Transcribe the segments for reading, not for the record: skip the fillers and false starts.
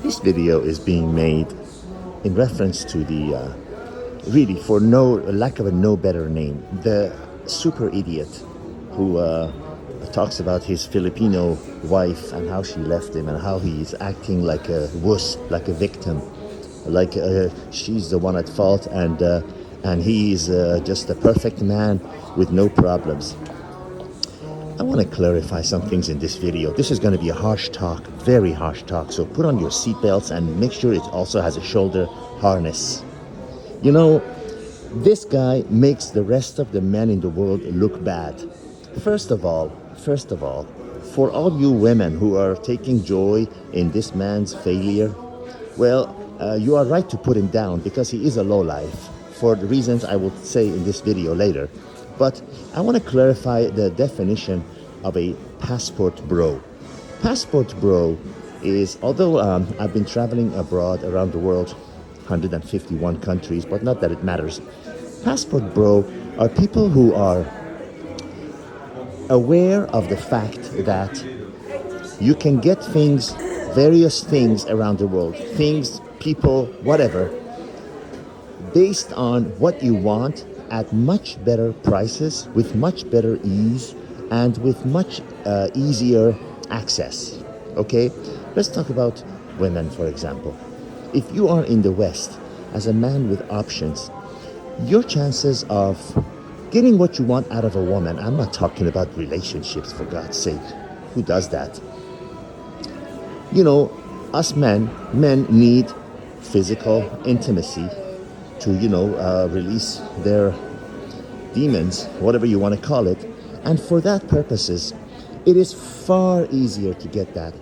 This video is being made in reference to the, really for no lack of a no better name, the super idiot who talks about his Filipino wife and how she left him and how he's acting like a wuss, like a victim, like she's the one at fault, and he's just a perfect man with no problems. I want to clarify some things in this video. This is going to be a harsh talk, very harsh talk, so put on your seatbelts and make sure it also has a shoulder harness. You know, this guy makes the rest of the men in the world look bad. First of all, for all you women who are taking joy in this man's failure, well, you are right to put him down because he is a lowlife for the reasons I will say in this video later. But I want to clarify the definition of a passport bro. Passport bro is, although I've been traveling abroad around the world, 151 countries, but not that it matters. Passport bro are people who are aware of the fact that you can get things, various things around the world, things, people, whatever, based on what you want at much better prices, with much better ease, and with much easier access. Okay? Let's talk about women, for example. If you are in the West as a man with options, your chances of getting what you want out of a woman, I'm not talking about relationships, for God's sake. Who does that? You know, us men need physical intimacy to, release their demons, whatever you want to call it. And for that purposes, it is far easier to get that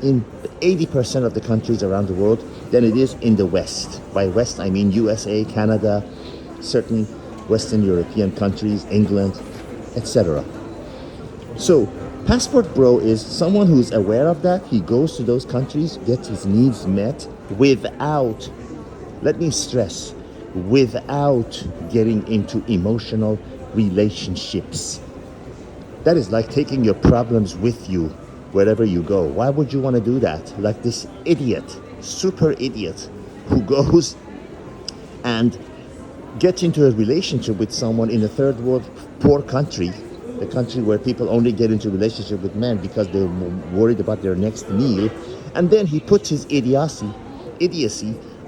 in 80% of the countries around the world than it is in the West. By West, I mean USA, Canada, certain Western European countries, England, etc. So, passport bro is someone who's aware of that. He goes to those countries, gets his needs met without, let me stress, without getting into emotional relationships. That is like taking your problems with you wherever you go. Why would you want to do that? Like this idiot, super idiot, who goes and gets into a relationship with someone in a third world poor country, the country where people only get into relationship with men because they're worried about their next meal, and then he puts his idiocy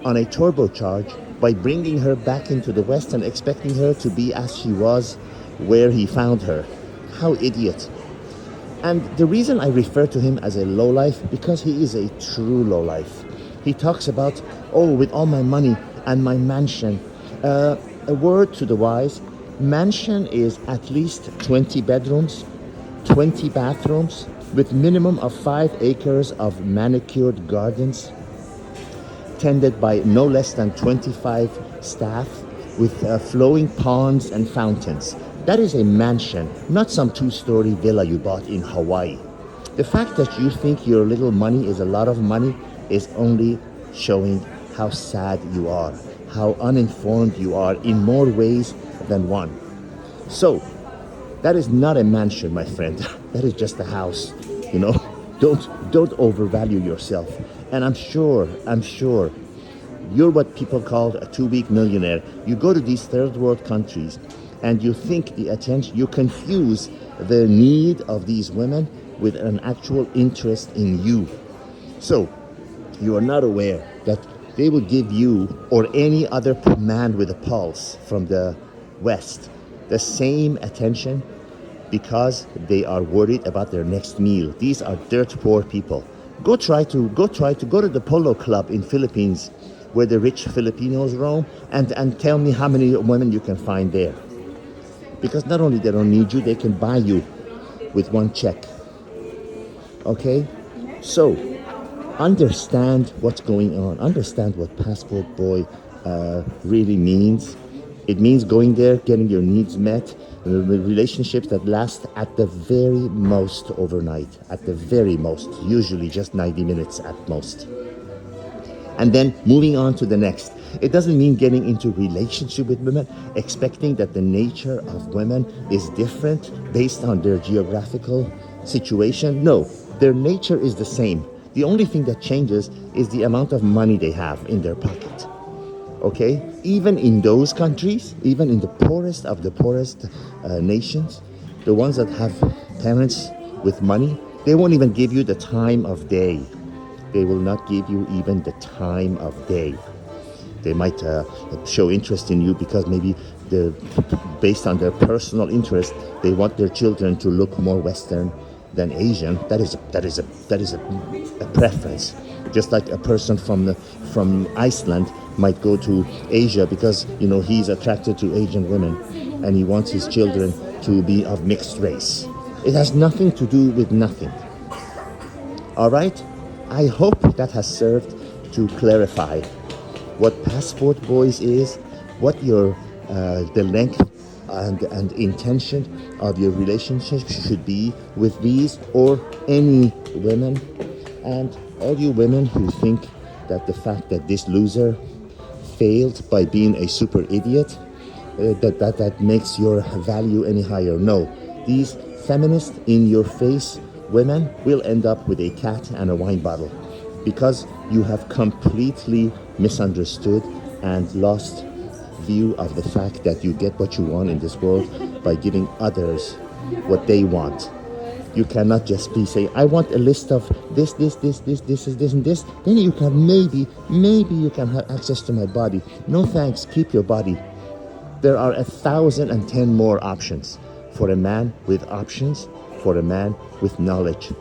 on a turbocharge by bringing her back into the West and expecting her to be as she was where he found her. How idiot. And the reason I refer to him as a lowlife, because he is a true lowlife. He talks about, with all my money and my mansion. A word to the wise, mansion is at least 20 bedrooms, 20 bathrooms, with minimum of 5 acres of manicured gardens, tended by no less than 25 staff, with flowing ponds and fountains. That is a mansion, not some 2-story villa you bought in Hawaii. The fact that you think your little money is a lot of money is only showing how sad you are, how uninformed you are in more ways than one. So, that is not a mansion, my friend. That is just a house, Don't overvalue yourself. And I'm sure you're what people call a 2-week millionaire. You go to these third world countries and you think you confuse the need of these women with an actual interest in you. So, you are not aware that they will give you or any other man with a pulse from the West the same attention because they are worried about their next meal. These are dirt poor people. Go try to go to the polo club in Philippines where the rich Filipinos roam and tell me how many women you can find there. Because not only they don't need you, they can buy you with one check. Okay? So, understand what's going on. Understand what passport boy really means. It means going there, getting your needs met, relationships that last at the very most overnight, at the very most, usually just 90 minutes at most. And then moving on to the next. It doesn't mean getting into relationship with women, expecting that the nature of women is different based on their geographical situation. No, their nature is the same. The only thing that changes is the amount of money they have in their pocket. Okay? Even in those countries, even in the poorest of the poorest nations, the ones that have parents with money, they won't even give you the time of day. They will not give you even the time of day. They might show interest in you because maybe based on their personal interest, they want their children to look more Western than Asian. That is a preference. Just like a person from Iceland might go to Asia because he's attracted to Asian women, and he wants his children to be of mixed race. It has nothing to do with nothing. All right? I hope that has served to clarify what Passport Boys is, what the length and intention of your relationship should be with these or any women. And all you women who think that the fact that this loser failed by being a super idiot, that makes your value any higher. No, these feminist in your face women will end up with a cat and a wine bottle because you have completely misunderstood and lost view of the fact that you get what you want in this world by giving others what they want. You cannot just be saying, I want a list of this, and this. Then you can maybe you can have access to my body. No thanks, keep your body. There are 1,010 more options for a man with options, for a man with knowledge.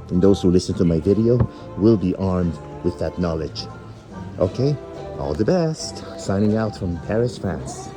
And those who listen to my video will be armed with that knowledge. Okay? All the best. Signing out from Paris, France.